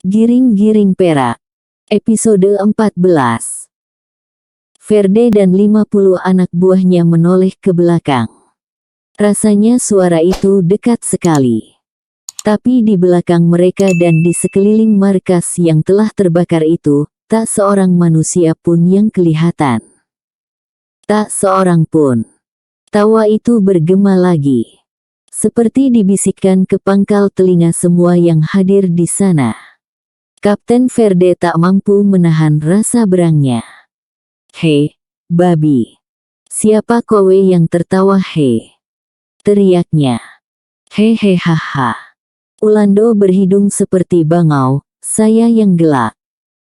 Giring-giring perak. Episode 14. Verde dan 50 anak buahnya menoleh ke belakang. Rasanya suara itu dekat sekali. Tapi di belakang mereka dan di sekeliling markas yang telah terbakar itu, tak seorang manusia pun yang kelihatan. Tak seorang pun. Tawa itu bergema lagi. Seperti dibisikkan ke pangkal telinga semua yang hadir di sana. Kapten Verde tak mampu menahan rasa berangnya. "Hei, babi. Siapa kowe yang tertawa he?" teriaknya. "Hehehaha. Ulando berhidung seperti bangau, saya yang gelak.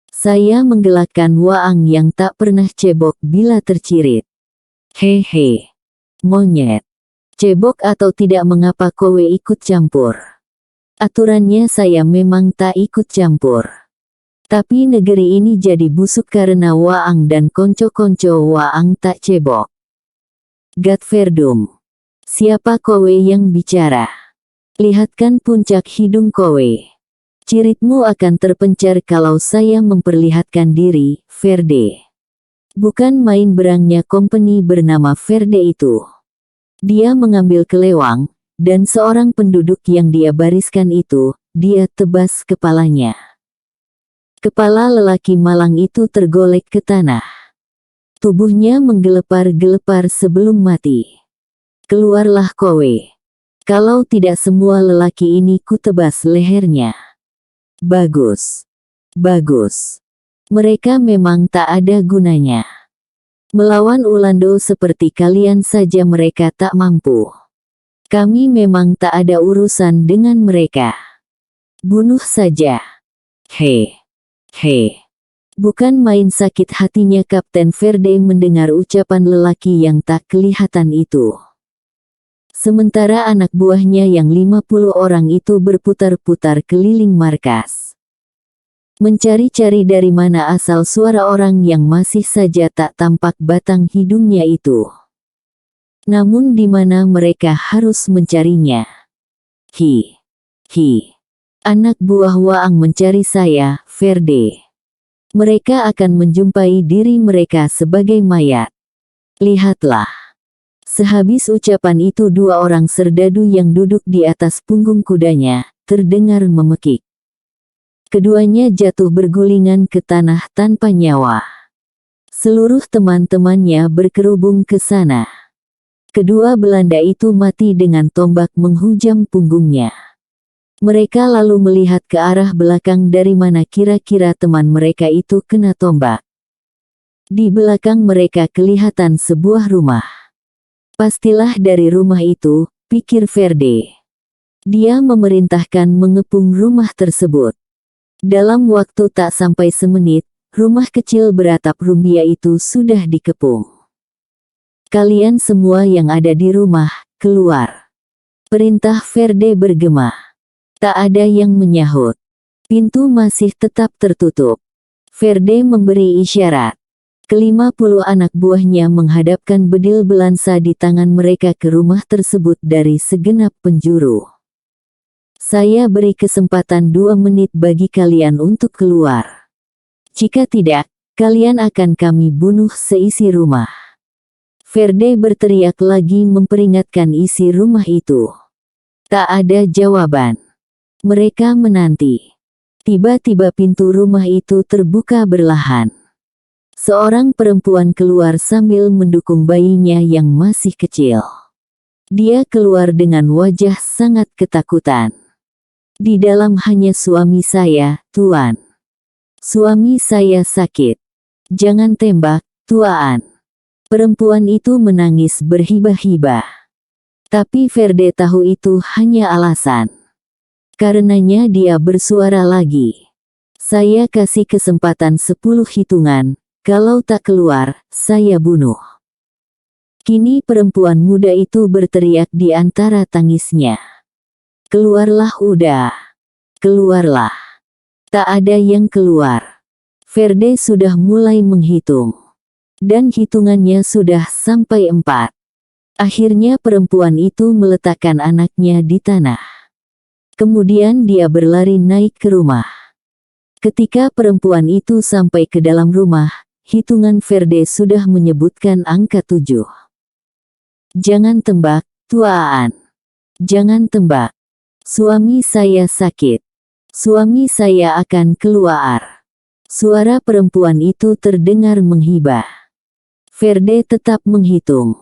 Saya menggelakkan waang yang tak pernah cebok bila tercirit. Hehe. Monyet. Cebok atau tidak mengapa kowe ikut campur. Aturannya saya memang tak ikut campur. Tapi negeri ini jadi busuk karena waang dan konco-konco waang tak cebok. Gatverdum. Siapa kowe yang bicara? Lihatkan puncak hidung kowe. Ciritmu akan terpencar kalau saya memperlihatkan diri, Verde." Bukan main berangnya company bernama Verde itu. Dia mengambil kelewang, dan seorang penduduk yang dia bariskan itu, dia tebas kepalanya. Kepala lelaki malang itu tergolek ke tanah. Tubuhnya menggelepar-gelepar sebelum mati. "Keluarlah kowe. Kalau tidak semua lelaki ini kutebas lehernya." Bagus. Bagus. Mereka memang tak ada gunanya. Melawan Ulando seperti kalian saja mereka tak mampu. Kami memang tak ada urusan dengan mereka. Bunuh saja. He. He. Bukan main sakit hatinya Kapten Verde mendengar ucapan lelaki yang tak kelihatan itu. Sementara anak buahnya yang 50 orang itu berputar-putar keliling markas. Mencari-cari dari mana asal suara orang yang masih saja tak tampak batang hidungnya itu. Namun di mana mereka harus mencarinya? Hi. Anak buah waang mencari saya, Verde. Mereka akan menjumpai diri mereka sebagai mayat. Lihatlah. Sehabis ucapan itu dua orang serdadu yang duduk di atas punggung kudanya, terdengar memekik. Keduanya jatuh bergulingan ke tanah tanpa nyawa. Seluruh teman-temannya berkerubung ke sana. Kedua Belanda itu mati dengan tombak menghujam punggungnya. Mereka lalu melihat ke arah belakang dari mana kira-kira teman mereka itu kena tombak. Di belakang mereka kelihatan sebuah rumah. Pastilah dari rumah itu, pikir Verde. Dia memerintahkan mengepung rumah tersebut. Dalam waktu tak sampai semenit, rumah kecil beratap rumbia itu sudah dikepung. "Kalian semua yang ada di rumah, keluar." Perintah Verde bergema. Tak ada yang menyahut. Pintu masih tetap tertutup. Verde memberi isyarat. Ke-50 anak buahnya menghadapkan bedil belansa di tangan mereka ke rumah tersebut dari segenap penjuru. "Saya beri kesempatan 2 menit bagi kalian untuk keluar. Jika tidak, kalian akan kami bunuh seisi rumah." Verde berteriak lagi memperingatkan isi rumah itu. Tak ada jawaban. Mereka menanti. Tiba-tiba pintu rumah itu terbuka berlahan. Seorang perempuan keluar sambil mendukung bayinya yang masih kecil. Dia keluar dengan wajah sangat ketakutan. "Di dalam hanya suami saya, Tuan. Suami saya sakit. Jangan tembak, Tuan." Perempuan itu menangis berhibah-hibah. Tapi Verde tahu itu hanya alasan. Karenanya dia bersuara lagi. "Saya kasih kesempatan 10 hitungan, kalau tak keluar, saya bunuh." Kini perempuan muda itu berteriak di antara tangisnya. "Keluarlah udah. Keluarlah." Tak ada yang keluar. Verde sudah mulai menghitung. Dan hitungannya sudah sampai 4. Akhirnya perempuan itu meletakkan anaknya di tanah. Kemudian dia berlari naik ke rumah. Ketika perempuan itu sampai ke dalam rumah, hitungan Verde sudah menyebutkan angka 7. Jangan tembak, tuaan. Jangan tembak. Suami saya sakit. Suami saya akan keluar. Suara perempuan itu terdengar menghibah. Verde tetap menghitung.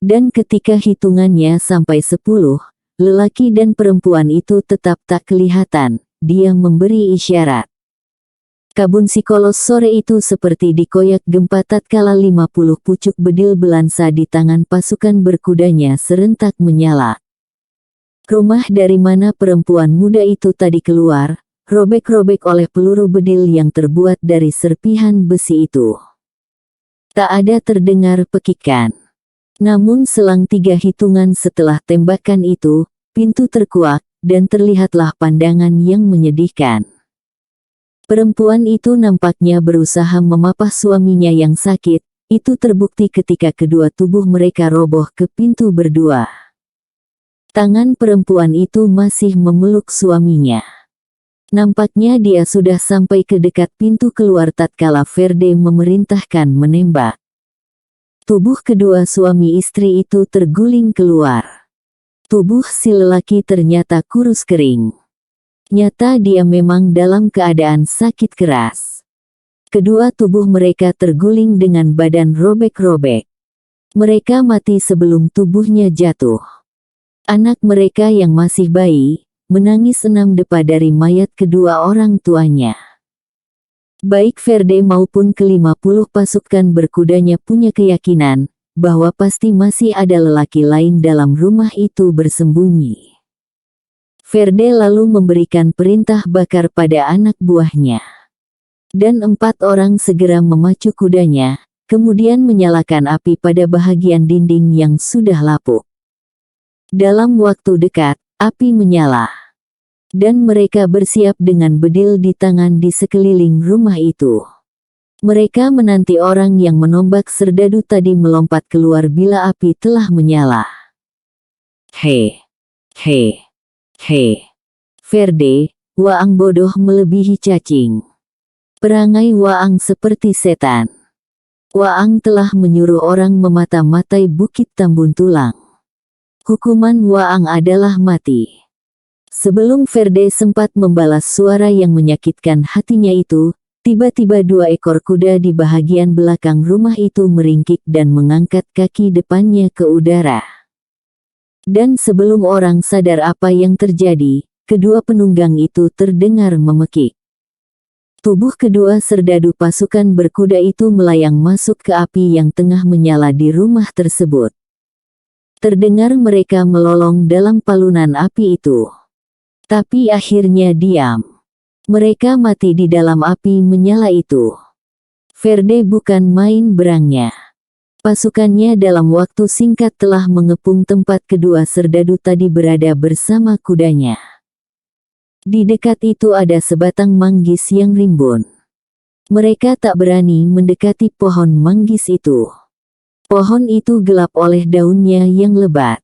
Dan ketika hitungannya sampai 10, lelaki dan perempuan itu tetap tak kelihatan. Dia memberi isyarat. Kabun Sikolos sore itu seperti dikoyak gempa tatkala 50 pucuk bedil belansa di tangan pasukan berkudanya serentak menyala. Rumah dari mana perempuan muda itu tadi keluar, robek-robek oleh peluru bedil yang terbuat dari serpihan besi itu. Tak ada terdengar pekikan. Namun selang 3 hitungan setelah tembakan itu, pintu terkuak, dan terlihatlah pandangan yang menyedihkan. Perempuan itu nampaknya berusaha memapah suaminya yang sakit, itu terbukti ketika kedua tubuh mereka roboh ke pintu berdua. Tangan perempuan itu masih memeluk suaminya. Nampaknya dia sudah sampai ke dekat pintu keluar tatkala Verde memerintahkan menembak. Tubuh kedua suami istri itu terguling keluar. Tubuh si lelaki ternyata kurus kering. Nyata dia memang dalam keadaan sakit keras. Kedua tubuh mereka terguling dengan badan robek-robek. Mereka mati sebelum tubuhnya jatuh. Anak mereka yang masih bayi, menangis 6 depa dari mayat kedua orang tuanya. Baik Verde maupun ke-50 pasukan berkudanya punya keyakinan, bahwa pasti masih ada lelaki lain dalam rumah itu bersembunyi. Verde lalu memberikan perintah bakar pada anak buahnya. Dan 4 orang segera memacu kudanya, kemudian menyalakan api pada bahagian dinding yang sudah lapuk. Dalam waktu dekat, api menyala. Dan mereka bersiap dengan bedil di tangan di sekeliling rumah itu. Mereka menanti orang yang menombak serdadu tadi melompat keluar bila api telah menyala. He. Verde, Waang bodoh melebihi cacing. Perangai Waang seperti setan. Waang telah menyuruh orang memata-matai Bukit Tambun Tulang. Hukuman Waang adalah mati. Sebelum Verde sempat membalas suara yang menyakitkan hatinya itu, tiba-tiba 2 ekor kuda di bahagian belakang rumah itu meringkik dan mengangkat kaki depannya ke udara. Dan sebelum orang sadar apa yang terjadi, kedua penunggang itu terdengar memekik. Tubuh kedua serdadu pasukan berkuda itu melayang masuk ke api yang tengah menyala di rumah tersebut. Terdengar mereka melolong dalam palunan api itu. Tapi akhirnya diam. Mereka mati di dalam api menyala itu. Verde bukan main berangnya. Pasukannya dalam waktu singkat telah mengepung tempat kedua serdadu tadi berada bersama kudanya. Di dekat itu ada sebatang manggis yang rimbun. Mereka tak berani mendekati pohon manggis itu. Pohon itu gelap oleh daunnya yang lebat.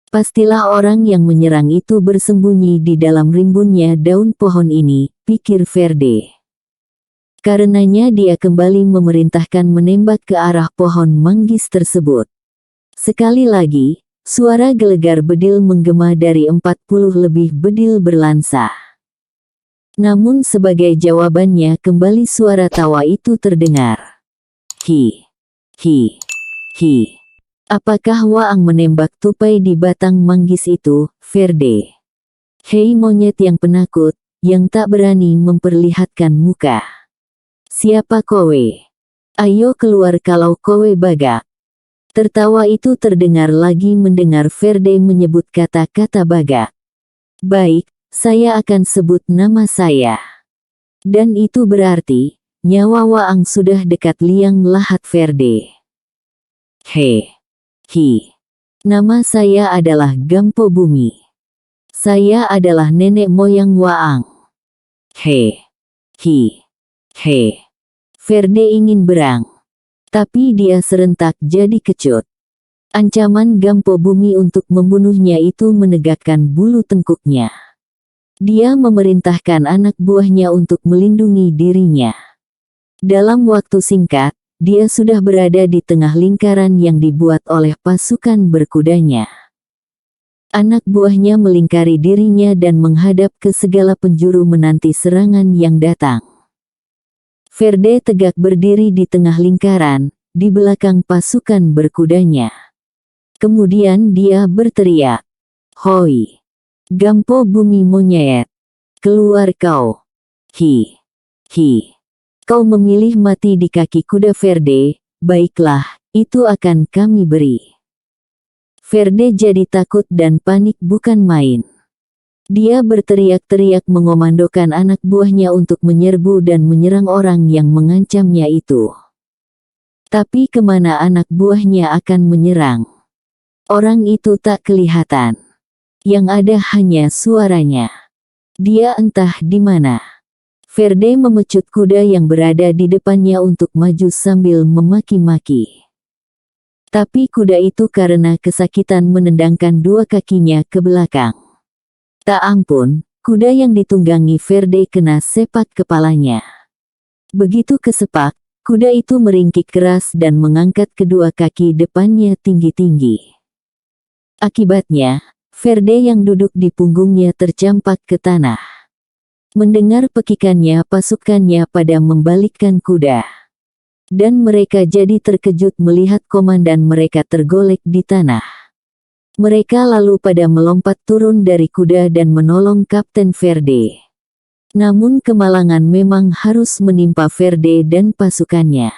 Pastilah orang yang menyerang itu bersembunyi di dalam rimbunnya daun pohon ini, pikir Verde. Karenanya dia kembali memerintahkan menembak ke arah pohon manggis tersebut. Sekali lagi, suara gelegar bedil menggema dari 40 lebih bedil berlansa. Namun sebagai jawabannya kembali suara tawa itu terdengar. Hi. Apakah Waang menembak tupai di batang manggis itu, Verde? Hei monyet yang penakut, yang tak berani memperlihatkan muka. Siapa kowe? Ayo keluar kalau kowe bagak. Tertawa itu terdengar lagi mendengar Verde menyebut kata-kata bagak. Baik, saya akan sebut nama saya. Dan itu berarti, nyawa Waang sudah dekat liang lahat Verde. Nama saya adalah Gampo Bumi. Saya adalah nenek moyang Waang. Verde ingin berang. Tapi dia serentak jadi kecut. Ancaman Gampo Bumi untuk membunuhnya itu menegakkan bulu tengkuknya. Dia memerintahkan anak buahnya untuk melindungi dirinya. Dalam waktu singkat, dia sudah berada di tengah lingkaran yang dibuat oleh pasukan berkudanya. Anak buahnya melingkari dirinya dan menghadap ke segala penjuru menanti serangan yang datang. Verde tegak berdiri di tengah lingkaran, di belakang pasukan berkudanya. Kemudian dia berteriak, "Hoi! Gampo bumi monyet! Keluar kau! Hi! Hi! Kau memilih mati di kaki kuda Verde, baiklah, itu akan kami beri." Verde jadi takut dan panik bukan main. Dia berteriak-teriak mengomandokan anak buahnya untuk menyerbu dan menyerang orang yang mengancamnya itu. Tapi kemana anak buahnya akan menyerang? Orang itu tak kelihatan. Yang ada hanya suaranya. Dia entah di mana. Verde memecut kuda yang berada di depannya untuk maju sambil memaki-maki. Tapi kuda itu karena kesakitan menendangkan dua kakinya ke belakang. Tak ampun, kuda yang ditunggangi Verde kena sepak kepalanya. Begitu kesepak, kuda itu meringkik keras dan mengangkat kedua kaki depannya tinggi-tinggi. Akibatnya, Verde yang duduk di punggungnya tercampak ke tanah. Mendengar pekikannya, pasukannya pada membalikkan kuda. Dan mereka jadi terkejut melihat komandan mereka tergolek di tanah. Mereka lalu pada melompat turun dari kuda dan menolong Kapten Verde. Namun kemalangan memang harus menimpa Verde dan pasukannya.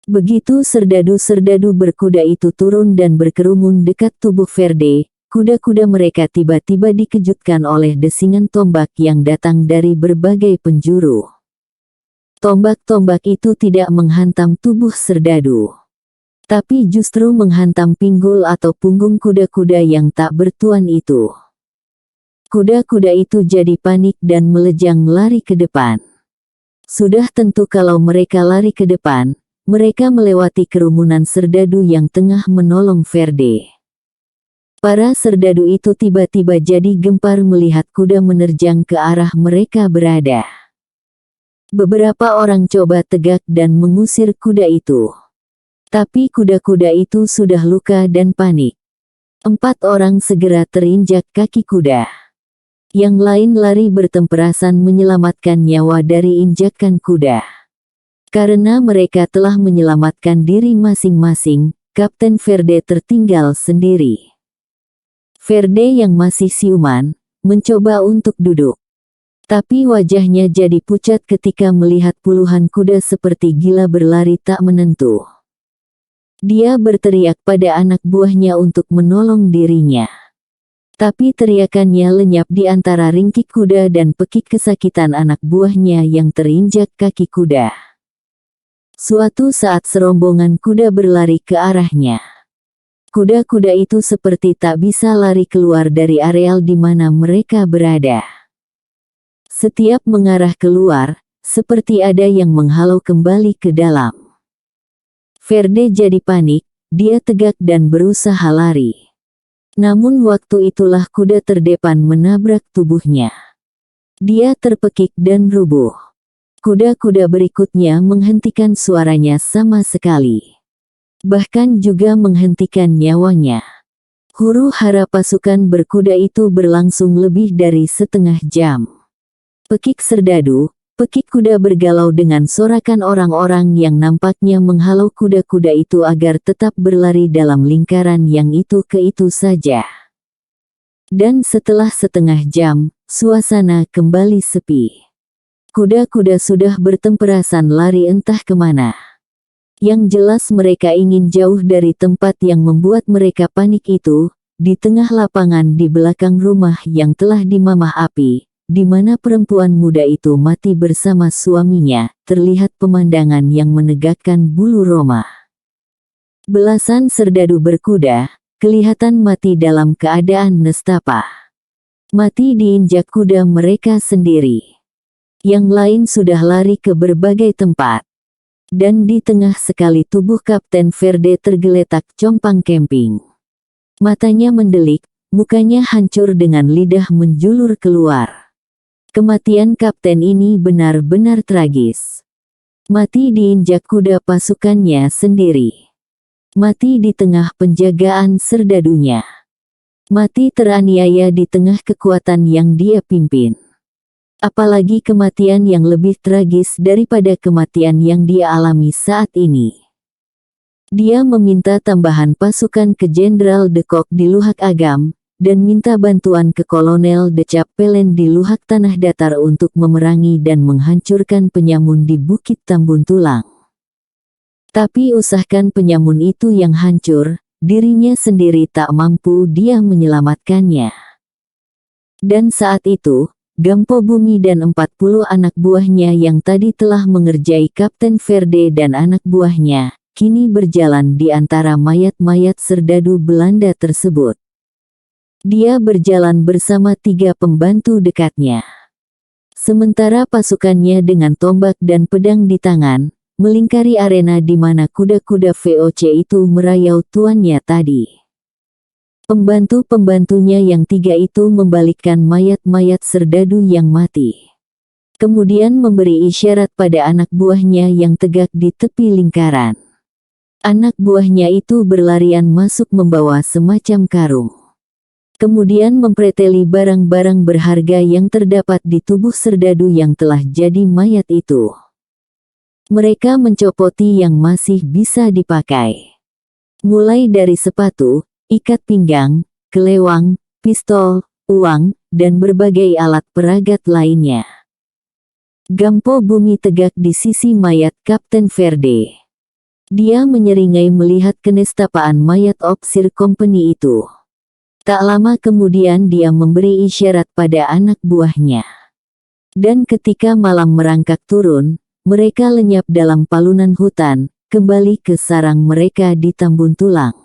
Begitu serdadu-serdadu berkuda itu turun dan berkerumun dekat tubuh Verde, kuda-kuda mereka tiba-tiba dikejutkan oleh desingan tombak yang datang dari berbagai penjuru. Tombak-tombak itu tidak menghantam tubuh serdadu, tapi justru menghantam pinggul atau punggung kuda-kuda yang tak bertuan itu. Kuda-kuda itu jadi panik dan melejang lari ke depan. Sudah tentu kalau mereka lari ke depan, mereka melewati kerumunan serdadu yang tengah menolong Verde. Para serdadu itu tiba-tiba jadi gempar melihat kuda menerjang ke arah mereka berada. Beberapa orang coba tegak dan mengusir kuda itu. Tapi kuda-kuda itu sudah luka dan panik. 4 orang segera terinjak kaki kuda. Yang lain lari bertemperasan menyelamatkan nyawa dari injakan kuda. Karena mereka telah menyelamatkan diri masing-masing, Kapten Verde tertinggal sendiri. Verde yang masih siuman, mencoba untuk duduk. Tapi wajahnya jadi pucat ketika melihat puluhan kuda seperti gila berlari tak menentu. Dia berteriak pada anak buahnya untuk menolong dirinya. Tapi teriakannya lenyap di antara ringkik kuda dan pekik kesakitan anak buahnya yang terinjak kaki kuda. Suatu saat serombongan kuda berlari ke arahnya. Kuda-kuda itu seperti tak bisa lari keluar dari areal di mana mereka berada. Setiap mengarah keluar, seperti ada yang menghalau kembali ke dalam. Verde jadi panik, dia tegak dan berusaha lari. Namun waktu itulah kuda terdepan menabrak tubuhnya. Dia terpekik dan rubuh. Kuda-kuda berikutnya menghentikan suaranya sama sekali. Bahkan juga menghentikan nyawanya. Huru-hara pasukan berkuda itu berlangsung lebih dari setengah jam. Pekik serdadu, pekik kuda bergalau dengan sorakan orang-orang yang nampaknya menghalau kuda-kuda itu agar tetap berlari dalam lingkaran yang itu ke itu saja. Dan setelah setengah jam, suasana kembali sepi. Kuda-kuda sudah bertemperasan lari entah kemana. Yang jelas mereka ingin jauh dari tempat yang membuat mereka panik itu, di tengah lapangan di belakang rumah yang telah dimamah api. Di mana perempuan muda itu mati bersama suaminya, terlihat pemandangan yang menegakkan bulu roma. Belasan serdadu berkuda, kelihatan mati dalam keadaan nestapa. Mati diinjak kuda mereka sendiri. Yang lain sudah lari ke berbagai tempat. Dan di tengah sekali tubuh Kapten Verde tergeletak compang camping. Matanya mendelik, mukanya hancur dengan lidah menjulur keluar. Kematian kapten ini benar-benar tragis. Mati diinjak kuda pasukannya sendiri. Mati di tengah penjagaan serdadunya. Mati teraniaya di tengah kekuatan yang dia pimpin. Apalagi kematian yang lebih tragis daripada kematian yang dia alami saat ini. Dia meminta tambahan pasukan ke Jenderal de Kock di Luhak Agam, dan minta bantuan ke Kolonel de Chapelain di Luhak Tanah Datar untuk memerangi dan menghancurkan penyamun di Bukit Tambun Tulang. Tapi usahakan penyamun itu yang hancur, dirinya sendiri tak mampu dia menyelamatkannya. Dan saat itu, Gampo Bumi dan 40 anak buahnya yang tadi telah mengerjai Kapten Verde dan anak buahnya, kini berjalan di antara mayat-mayat serdadu Belanda tersebut. Dia berjalan bersama 3 pembantu dekatnya. Sementara pasukannya dengan tombak dan pedang di tangan, melingkari arena di mana kuda-kuda VOC itu merayau tuannya tadi. Pembantu-pembantunya yang 3 itu membalikkan mayat-mayat serdadu yang mati. Kemudian memberi isyarat pada anak buahnya yang tegak di tepi lingkaran. Anak buahnya itu berlarian masuk membawa semacam karung. Kemudian mempreteli barang-barang berharga yang terdapat di tubuh serdadu yang telah jadi mayat itu. Mereka mencopoti yang masih bisa dipakai. Mulai dari sepatu, ikat pinggang, kelewang, pistol, uang, dan berbagai alat peragat lainnya. Gampo Bumi tegak di sisi mayat Kapten Verde. Dia menyeringai melihat kenestapaan mayat Opsir Company itu. Tak lama kemudian dia memberi isyarat pada anak buahnya. Dan ketika malam merangkak turun, mereka lenyap dalam palunan hutan, kembali ke sarang mereka di Tambun Tulang.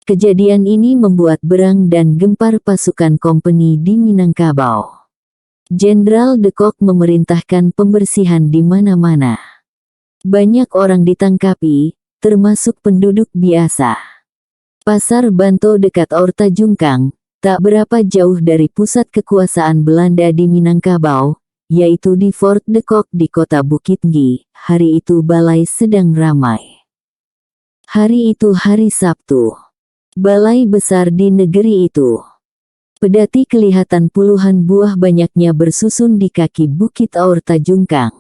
Kejadian ini membuat berang dan gempar pasukan kompeni di Minangkabau. Jenderal de Kock memerintahkan pembersihan di mana-mana. Banyak orang ditangkapi, termasuk penduduk biasa. Pasar Banto dekat Orta Jungkang, tak berapa jauh dari pusat kekuasaan Belanda di Minangkabau, yaitu di Fort de Kock di kota Bukittinggi. Hari itu balai sedang ramai. Hari itu hari Sabtu. Balai besar di negeri itu. Pedati kelihatan puluhan buah banyaknya bersusun di kaki Bukit Orta Jungkang.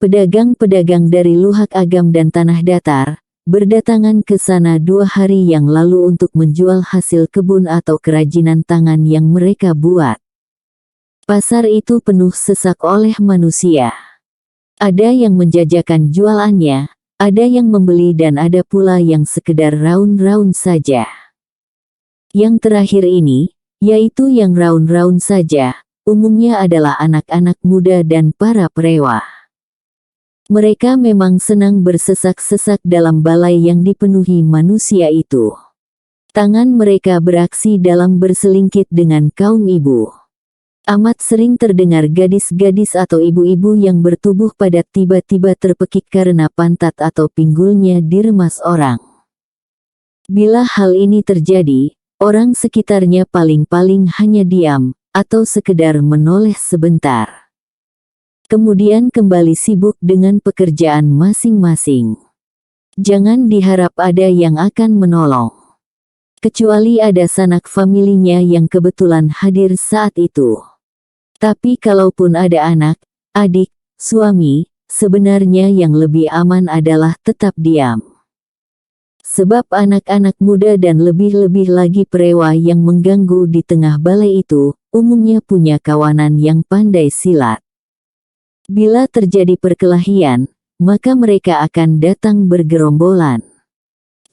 Pedagang-pedagang dari Luhak Agam dan Tanah Datar berdatangan ke sana 2 hari yang lalu untuk menjual hasil kebun atau kerajinan tangan yang mereka buat. Pasar itu penuh sesak oleh manusia. Ada yang menjajakan jualannya, ada yang membeli dan ada pula yang sekedar raun-raun saja. Yang terakhir ini, yaitu yang raun-raun saja, umumnya adalah anak-anak muda dan para perewa. Mereka memang senang bersesak-sesak dalam balai yang dipenuhi manusia itu. Tangan mereka beraksi dalam berselingkit dengan kaum ibu. Amat sering terdengar gadis-gadis atau ibu-ibu yang bertubuh padat tiba-tiba terpekik karena pantat atau pinggulnya diremas orang. Bila hal ini terjadi, orang sekitarnya paling-paling hanya diam, atau sekedar menoleh sebentar. Kemudian kembali sibuk dengan pekerjaan masing-masing. Jangan diharap ada yang akan menolong. Kecuali ada sanak familinya yang kebetulan hadir saat itu. Tapi kalaupun ada anak, adik, suami, sebenarnya yang lebih aman adalah tetap diam. Sebab anak-anak muda dan lebih-lebih lagi perewa yang mengganggu di tengah balai itu, umumnya punya kawanan yang pandai silat. Bila terjadi perkelahian, maka mereka akan datang bergerombolan.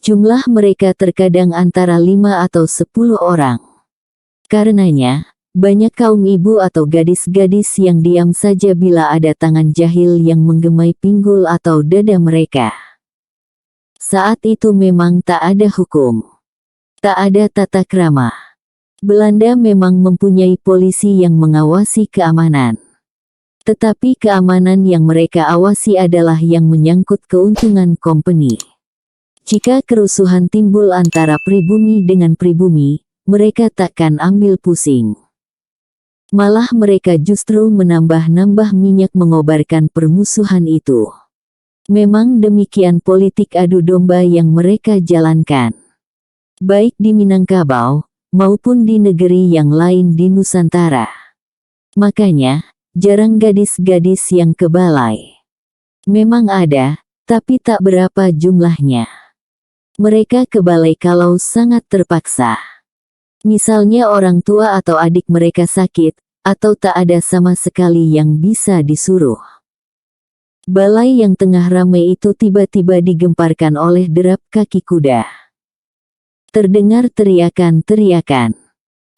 Jumlah mereka terkadang antara 5 atau 10 orang. Karenanya, banyak kaum ibu atau gadis-gadis yang diam saja bila ada tangan jahil yang menggemai pinggul atau dada mereka. Saat itu memang tak ada hukum. Tak ada tata krama. Belanda memang mempunyai polisi yang mengawasi keamanan. Tetapi keamanan yang mereka awasi adalah yang menyangkut keuntungan kompeni. Jika kerusuhan timbul antara pribumi dengan pribumi, mereka takkan ambil pusing. Malah mereka justru menambah-nambah minyak mengobarkan permusuhan itu. Memang demikian politik adu domba yang mereka jalankan. Baik di Minangkabau, maupun di negeri yang lain di Nusantara. Makanya, jarang gadis-gadis yang ke balai. Memang ada, tapi tak berapa jumlahnya. Mereka ke balai kalau sangat terpaksa. Misalnya orang tua atau adik mereka sakit, atau tak ada sama sekali yang bisa disuruh. Balai yang tengah ramai itu tiba-tiba digemparkan oleh derap kaki kuda. Terdengar teriakan-teriakan.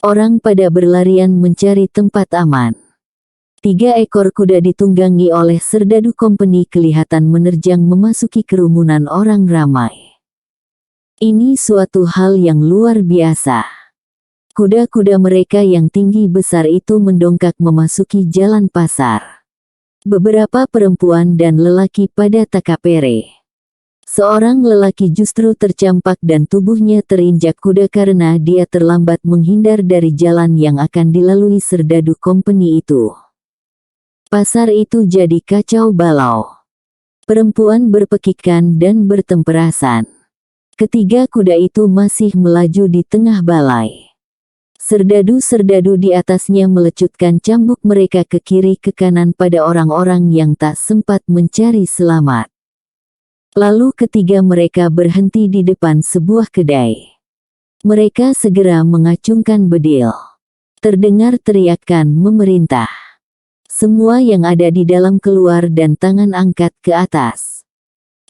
Orang pada berlarian mencari tempat aman. 3 ekor kuda ditunggangi oleh serdadu kompeni kelihatan menerjang memasuki kerumunan orang ramai. Ini suatu hal yang luar biasa. Kuda-kuda mereka yang tinggi besar itu mendongkak memasuki jalan pasar. Beberapa perempuan dan lelaki pada takapere. Seorang lelaki justru tercampak dan tubuhnya terinjak kuda karena dia terlambat menghindar dari jalan yang akan dilalui serdadu kompeni itu. Pasar itu jadi kacau balau. Perempuan berpekikan dan bertemperasan. Ketiga kuda itu masih melaju di tengah balai. Serdadu-serdadu di atasnya melecutkan cambuk mereka ke kiri ke kanan pada orang-orang yang tak sempat mencari selamat. Lalu ketiga mereka berhenti di depan sebuah kedai. Mereka segera mengacungkan bedil. Terdengar teriakan memerintah. Semua yang ada di dalam keluar dan tangan angkat ke atas.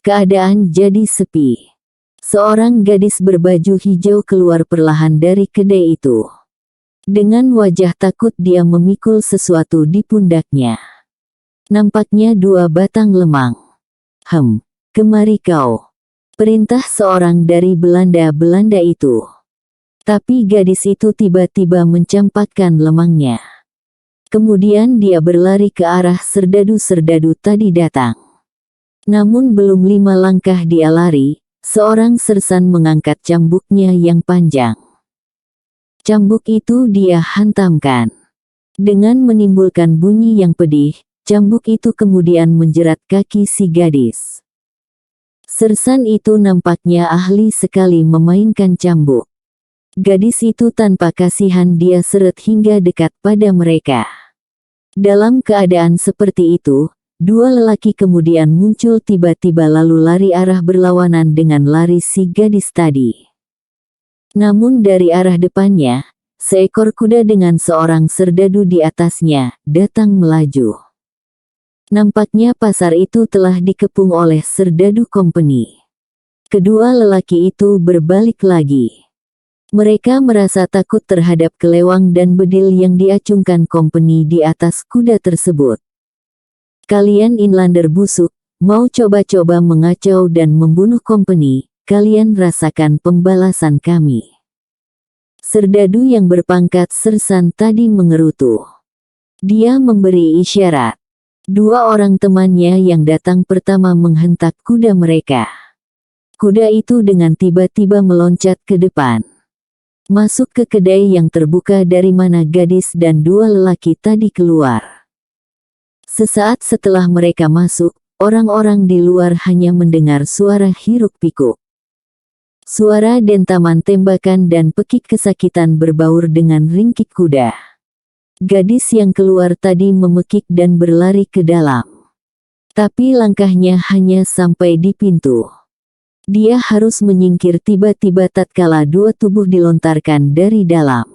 Keadaan jadi sepi. Seorang gadis berbaju hijau keluar perlahan dari kedai itu. Dengan wajah takut dia memikul sesuatu di pundaknya. Nampaknya 2 batang lemang. Kemari kau. Perintah seorang dari Belanda itu. Tapi gadis itu tiba-tiba mencampakkan lemangnya. Kemudian dia berlari ke arah serdadu-serdadu tadi datang. Namun belum 5 langkah dia lari, seorang sersan mengangkat cambuknya yang panjang. Cambuk itu dia hantamkan. Dengan menimbulkan bunyi yang pedih, cambuk itu kemudian menjerat kaki si gadis. Sersan itu nampaknya ahli sekali memainkan cambuk. Gadis itu tanpa kasihan dia seret hingga dekat pada mereka. Dalam keadaan seperti itu, 2 lelaki kemudian muncul tiba-tiba lalu lari arah berlawanan dengan lari si gadis tadi. Namun dari arah depannya, seekor kuda dengan seorang serdadu di atasnya, datang melaju. Nampaknya pasar itu telah dikepung oleh serdadu kompeni. Kedua lelaki itu berbalik lagi. Mereka merasa takut terhadap kelewang dan bedil yang diacungkan kompeni di atas kuda tersebut. Kalian inlander busuk, mau coba-coba mengacau dan membunuh kompeni, kalian rasakan pembalasan kami. Serdadu yang berpangkat sersan tadi mengerutu. Dia memberi isyarat. 2 orang temannya yang datang pertama menghentak kuda mereka. Kuda itu dengan tiba-tiba meloncat ke depan. Masuk ke kedai yang terbuka dari mana gadis dan 2 lelaki tadi keluar. Sesaat setelah mereka masuk, orang-orang di luar hanya mendengar suara hiruk-pikuk. Suara dentaman tembakan dan pekik kesakitan berbaur dengan ringkik kuda. Gadis yang keluar tadi memekik dan berlari ke dalam. Tapi langkahnya hanya sampai di pintu. Dia harus menyingkir tiba-tiba tatkala 2 tubuh dilontarkan dari dalam.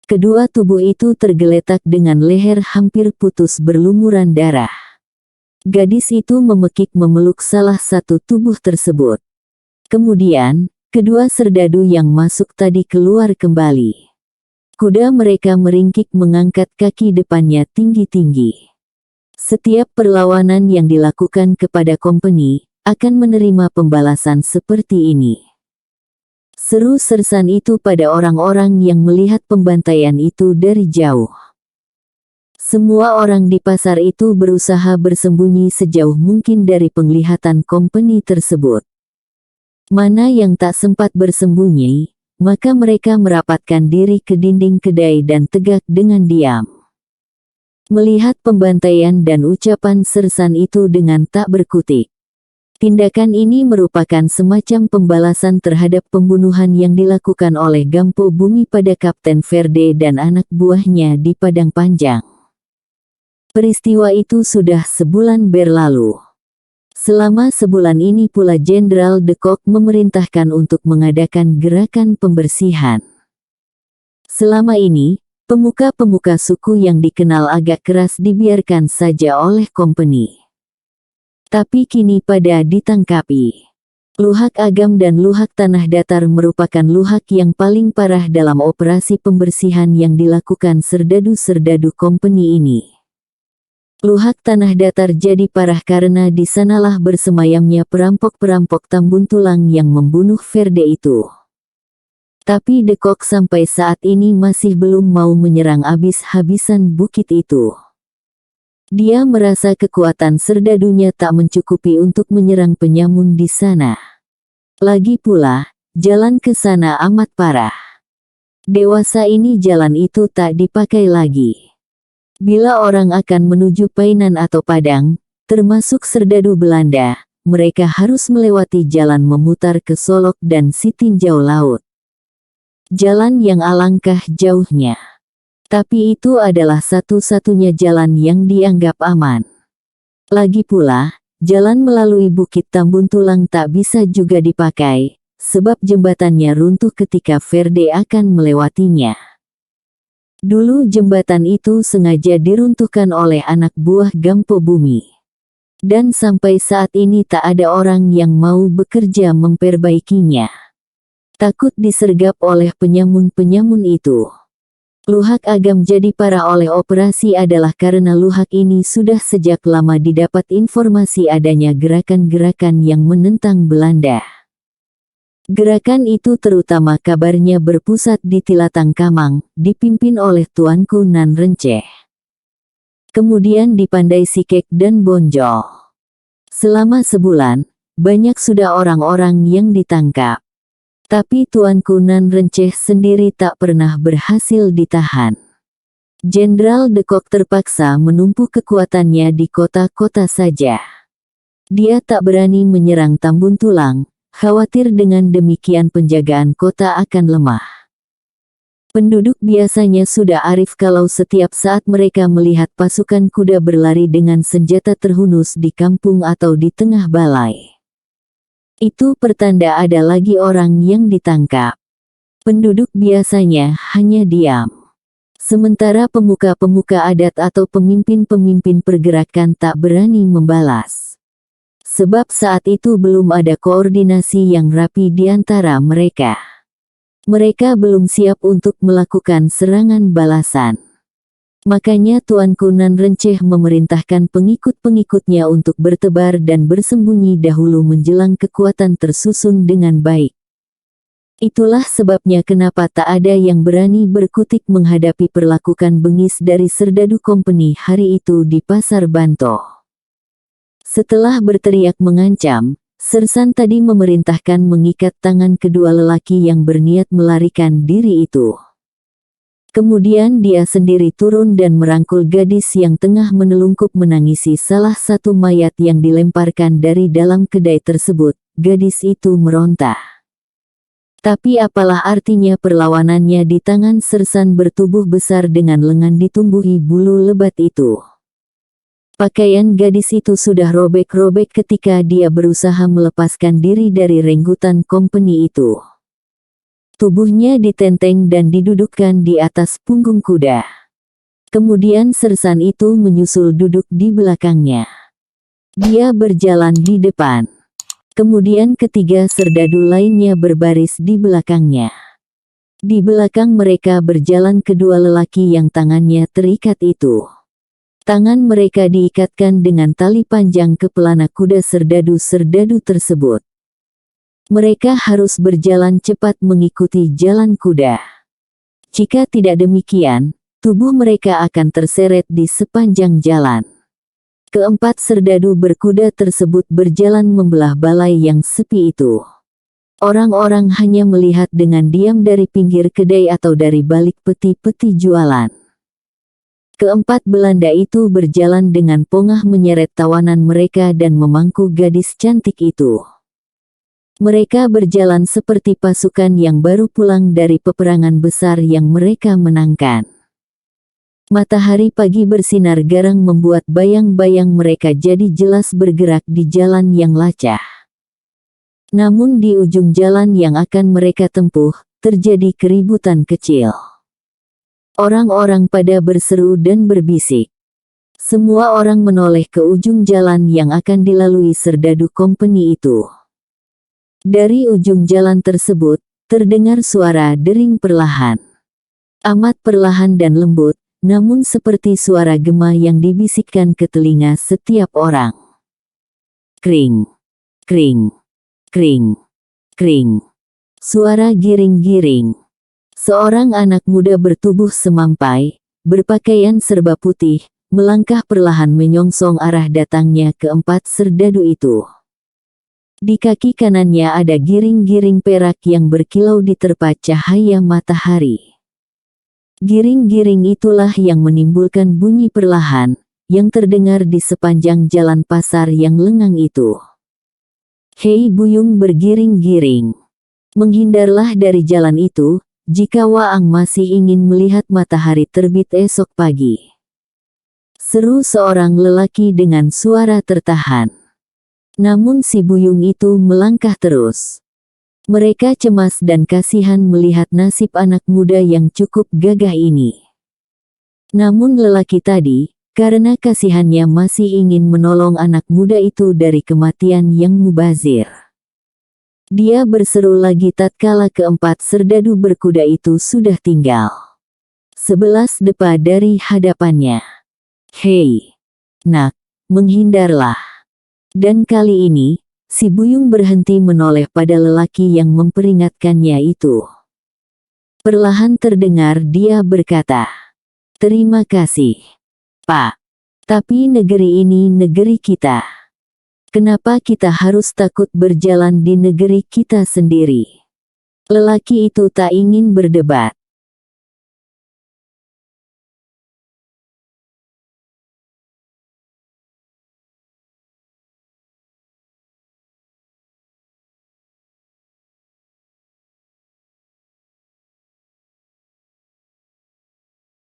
Kedua tubuh itu tergeletak dengan leher hampir putus berlumuran darah. Gadis itu memekik memeluk salah satu tubuh tersebut. Kemudian, kedua serdadu yang masuk tadi keluar kembali. Kuda mereka meringkik mengangkat kaki depannya tinggi-tinggi. Setiap perlawanan yang dilakukan kepada kompeni, akan menerima pembalasan seperti ini. Seru sersan itu pada orang-orang yang melihat pembantaian itu dari jauh. Semua orang di pasar itu berusaha bersembunyi sejauh mungkin dari penglihatan kompeni tersebut. Mana yang tak sempat bersembunyi, maka mereka merapatkan diri ke dinding kedai dan tegak dengan diam. Melihat pembantaian dan ucapan Sersan itu dengan tak berkutik. Tindakan ini merupakan semacam pembalasan terhadap pembunuhan yang dilakukan oleh Gampo Bumi pada Kapten Verde dan anak buahnya di Padang Panjang. Peristiwa itu sudah sebulan berlalu. Selama sebulan ini pula Jenderal de Kock memerintahkan untuk mengadakan gerakan pembersihan. Selama ini, pemuka-pemuka suku yang dikenal agak keras dibiarkan saja oleh company. Tapi kini pada ditangkapi. Luhak Agam dan Luhak Tanah Datar merupakan luhak yang paling parah dalam operasi pembersihan yang dilakukan serdadu-serdadu company ini. Luhak Tanah Datar jadi parah karena di sanalah bersemayamnya perampok-perampok Tambun Tulang yang membunuh Verde itu. Tapi de Kock sampai saat ini masih belum mau menyerang habis-habisan bukit itu. Dia merasa kekuatan serdadunya tak mencukupi untuk menyerang penyamun di sana. Lagi pula, jalan ke sana amat parah. Dewasa ini jalan itu tak dipakai lagi. Bila orang akan menuju Painan atau Padang, termasuk serdadu Belanda, mereka harus melewati jalan memutar ke Solok dan Sitinjau Laut. Jalan yang alangkah jauhnya. Tapi itu adalah satu-satunya jalan yang dianggap aman. Lagi pula, jalan melalui Bukit Tambun Tulang tak bisa juga dipakai, sebab jembatannya runtuh ketika Verde akan melewatinya. Dulu jembatan itu sengaja diruntuhkan oleh anak buah Gampo Bumi. Dan sampai saat ini tak ada orang yang mau bekerja memperbaikinya. Takut disergap oleh penyamun-penyamun itu. Luhak Agam jadi parah oleh operasi adalah karena luhak ini sudah sejak lama didapat informasi adanya gerakan-gerakan yang menentang Belanda. Gerakan itu terutama kabarnya berpusat di Tilatang Kamang, dipimpin oleh Tuanku Nan Renceh. Kemudian di Pandai Sikek dan Bonjol. Selama sebulan, banyak sudah orang-orang yang ditangkap. Tapi Tuanku Nan Renceh sendiri tak pernah berhasil ditahan. Jenderal de Kock terpaksa menumpuh kekuatannya di kota-kota saja. Dia tak berani menyerang Tambun Tulang, khawatir dengan demikian penjagaan kota akan lemah. Penduduk biasanya sudah arif kalau setiap saat mereka melihat pasukan kuda berlari dengan senjata terhunus di kampung atau di tengah balai. Itu pertanda ada lagi orang yang ditangkap. Penduduk biasanya hanya diam. Sementara pemuka-pemuka adat atau pemimpin-pemimpin pergerakan tak berani membalas. Sebab saat itu belum ada koordinasi yang rapi di antara mereka. Mereka belum siap untuk melakukan serangan balasan. Makanya Tuanku Nan Renceh memerintahkan pengikut-pengikutnya untuk bertebar dan bersembunyi dahulu menjelang kekuatan tersusun dengan baik. Itulah sebabnya kenapa tak ada yang berani berkutik menghadapi perlakukan bengis dari serdadu company hari itu di Pasar Banto. Setelah berteriak mengancam, Sersan tadi memerintahkan mengikat tangan kedua lelaki yang berniat melarikan diri itu. Kemudian dia sendiri turun dan merangkul gadis yang tengah menelungkup menangisi salah satu mayat yang dilemparkan dari dalam kedai tersebut. Gadis itu meronta. Tapi apalah artinya perlawanannya di tangan Sersan bertubuh besar dengan lengan ditumbuhi bulu lebat itu. Pakaian gadis itu sudah robek-robek ketika dia berusaha melepaskan diri dari renggutan company itu. Tubuhnya ditenteng dan didudukkan di atas punggung kuda. Kemudian Sersan itu menyusul duduk di belakangnya. Dia berjalan di depan. Kemudian ketiga serdadu lainnya berbaris di belakangnya. Di belakang mereka berjalan kedua lelaki yang tangannya terikat itu. Tangan mereka diikatkan dengan tali panjang ke pelana kuda serdadu-serdadu tersebut. Mereka harus berjalan cepat mengikuti jalan kuda. Jika tidak demikian, tubuh mereka akan terseret di sepanjang jalan. Keempat serdadu berkuda tersebut berjalan membelah balai yang sepi itu. Orang-orang hanya melihat dengan diam dari pinggir kedai atau dari balik peti-peti jualan. Keempat Belanda itu berjalan dengan pongah menyeret tawanan mereka dan memangku gadis cantik itu. Mereka berjalan seperti pasukan yang baru pulang dari peperangan besar yang mereka menangkan. Matahari pagi bersinar garang membuat bayang-bayang mereka jadi jelas bergerak di jalan yang lacah. Namun di ujung jalan yang akan mereka tempuh, terjadi keributan kecil. Orang-orang pada berseru dan berbisik. Semua orang menoleh ke ujung jalan yang akan dilalui serdadu kompeni itu. Dari ujung jalan tersebut, terdengar suara dering perlahan. Amat perlahan dan lembut, namun seperti suara gema yang dibisikkan ke telinga setiap orang. Kring, kring, kring, kring. Suara giring-giring. Seorang anak muda bertubuh semampai, berpakaian serba putih, melangkah perlahan menyongsong arah datangnya keempat serdadu itu. Di kaki kanannya ada giring-giring perak yang berkilau diterpa cahaya matahari. Giring-giring itulah yang menimbulkan bunyi perlahan, yang terdengar di sepanjang jalan pasar yang lengang itu. Hei Buyung bergiring-giring. Menghindarlah dari jalan itu, jika Waang masih ingin melihat matahari terbit esok pagi. Seru seorang lelaki dengan suara tertahan. Namun si Buyung itu melangkah terus. Mereka cemas dan kasihan melihat nasib anak muda yang cukup gagah ini. Namun lelaki tadi, karena kasihannya masih ingin menolong anak muda itu dari kematian yang mubazir. Dia berseru lagi tatkala keempat serdadu berkuda itu sudah tinggal 11 depa dari hadapannya. Hei, nak, menghindarlah. Dan kali ini, si Buyung berhenti menoleh pada lelaki yang memperingatkannya itu. Perlahan terdengar dia berkata, "Terima kasih, Pak. Tapi negeri ini negeri kita. Kenapa kita harus takut berjalan di negeri kita sendiri?" Lelaki itu tak ingin berdebat.